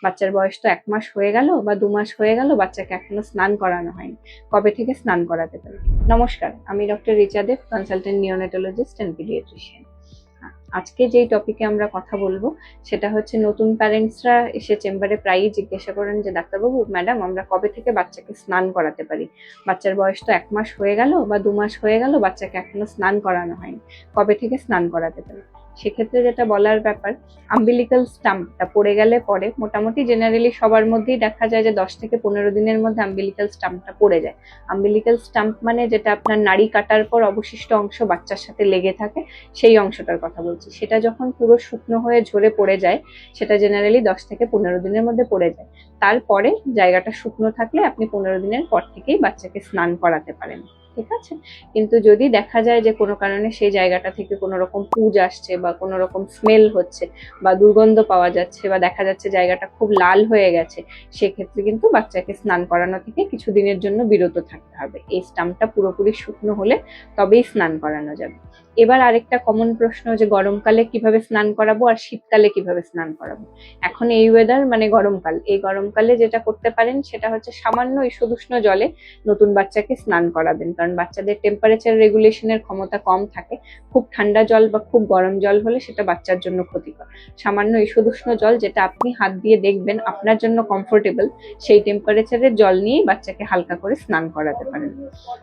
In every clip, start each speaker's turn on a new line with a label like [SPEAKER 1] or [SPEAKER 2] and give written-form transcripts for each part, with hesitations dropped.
[SPEAKER 1] বাচ্চার বয়স তো 1 মাস হয়ে গেল বা 2 মাস হয়ে গেল, বাচ্চাকে এখনো স্নান করানো হয়নি, কবে থেকে স্নান করাতে পারি? নমস্কার, আমি doctor Richa Dev, consultant neonatologist and paediatrician. আজকে যেই টপিকে আমরা কথা বলবো সেটা হচ্ছে নতুন প্যারেন্টসরা এসে চেম্বারে প্রায়ই জিজ্ঞাসা করেন যে ডাক্তারবাবু, ম্যাডাম, আমরা কবে থেকে বাচ্চাকে স্নান করাতে পারি? বাচ্চার বয়স তো 1 মাস হয়ে গেল বা 2 মাস হয়ে গেল, বাচ্চাকে এখনো স্নান করানো হয়নি, কবে থেকে স্নান করাতে পারি? সেক্ষেত্রে যেটা বলার ব্যাপার, আম্বিলিক্যাল স্টাম্পটা পড়ে গেলে পরে মোটামুটি জেনারেলি সবার মধ্যেই দেখা যায় যে 10 থেকে 15 দিনের মধ্যে আম্বিলিক্যাল স্টাম্পটা পড়ে যায়। আম্বিলিক্যাল স্টাম্প মানে যেটা আপনার নাড়ি কাটার পর অবশিষ্ট অংশ বাচ্চার সাথে লেগে থাকে, সেই অংশটার কথা বলছি। সেটা যখন পুরো শুকনো হয়ে ঝরে পড়ে যায়, সেটা জেনারেলি 10 থেকে 15 দিনের মধ্যে পড়ে যায়। তারপরে জায়গাটা শুকনো থাকলে আপনি 15 দিনের পর থেকেই বাচ্চাকে স্নান করাতে পারেন, ঠিক আছে? কিন্তু যদি দেখা যায় যে কোনো কারণে সেই জায়গাটা থেকে কোনো রকম পুজ আসছে বা কোনো রকম স্মেল হচ্ছে বা দুর্গন্ধ পাওয়া যাচ্ছে বা দেখা যাচ্ছে জায়গাটা খুব লাল হয়ে গেছে, সেক্ষেত্রে কিন্তু বাচ্চাকে স্নান করানো থেকে কিছুদিনের জন্য বিরত থাকতে হবে। এই স্টাম্পটা পুরোপুরি শুকনো হলে তবেই স্নান করানো যাবে। এবার আরেকটা কমন প্রশ্ন, যে গরমকালে কিভাবে স্নান করাবো আর শীতকালে কিভাবে স্নান করাবো? এখন এই ওয়েদার মানে গরমকাল, এই গরমকালে যেটা করতে পারেন সেটা হচ্ছে সামান্য ঈষদুষ্ণ জলে নতুন বাচ্চাকে স্নান করাবেন, কারণ বাচ্চাদের টেম্পারেচার রেগুলেশনের ক্ষমতা কম থাকে। খুব ঠান্ডা জল বা খুব গরম জল হলে সেটা বাচ্চার জন্য ক্ষতিকর। সামান্য ঈষদুষ্ণ জল, যেটা আপনি হাত দিয়ে দেখবেন আপনার জন্য কমফোর্টেবল, সেই টেম্পারেচারের জল নিয়েই বাচ্চাকে হালকা করে স্নান করাতে পারেন।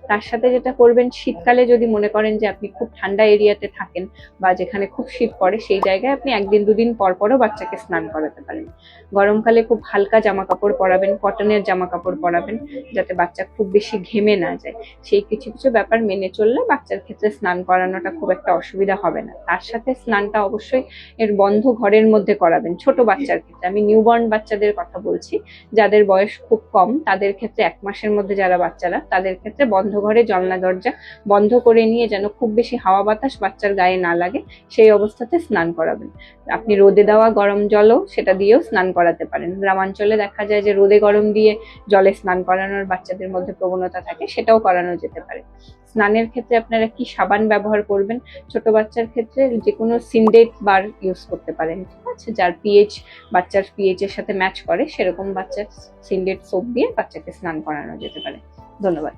[SPEAKER 1] তার সাথে যেটা করবেন, শীতকালে যদি মনে করেন যে আপনি খুব ঠান্ডা এরিয়াতে থাকেন বা যেখানে খুব শীত পড়ে, সেই জায়গায় আপনি 1 দিন 2 দিন পর পরও বাচ্চাকে স্নান করাতে পারেন। গরমকালে খুব হালকা জামা কাপড় পরাবেন, কটনের জামা কাপড় পরাবেন, যাতে বাচ্চা খুব বেশি ঘেমে না যায়। সেই কিছু কিছু ব্যাপার মেনে চললে বাচ্চার ক্ষেত্রে স্নান করানোটা খুব একটা অসুবিধা হবে না। তার সাথে স্নানটা অবশ্যই এর বন্ধ ঘরের মধ্যে করাবেন। ছোট বাচ্চার ক্ষেত্রে, আমি নিউবর্ন বাচ্চাদের কথা বলছি, যাদের বয়স খুব কম, তাদের ক্ষেত্রে 1 মাসের মধ্যে যারা বাচ্চারা, তাদের ক্ষেত্রে বন্ধ ঘরে জানলা দরজা বন্ধ করে নিয়ে, যেন খুব বেশি হাওয়া বাতাস বাচ্চার গায়ে না লাগে, সেই অবস্থাতে স্নান করাবেন। আপনি রোদে দেওয়া গরম জলও সেটা দিয়েও স্নান করাতে পারেন। গ্রামাঞ্চলে দেখা যায় যে রোদে গরম দিয়ে জলে স্নান করানোর বাচ্চাদের মধ্যে প্রবণতা থাকে, সেটাও করানো যেতে পারে। স্নানের ক্ষেত্রে আপনারা কি সাবান ব্যবহার করবেন? ছোট বাচ্চার ক্ষেত্রে যে কোনো সিনডেট বার ইউজ করতে পারেন, ঠিক আছে? যার পিএইচ বাচ্চার পিএইচ এর সাথে ম্যাচ করে, সেরকম বাচ্চার সিনডেট সোপ দিয়ে বাচ্চাকে স্নান করানো যেতে পারে। ধন্যবাদ।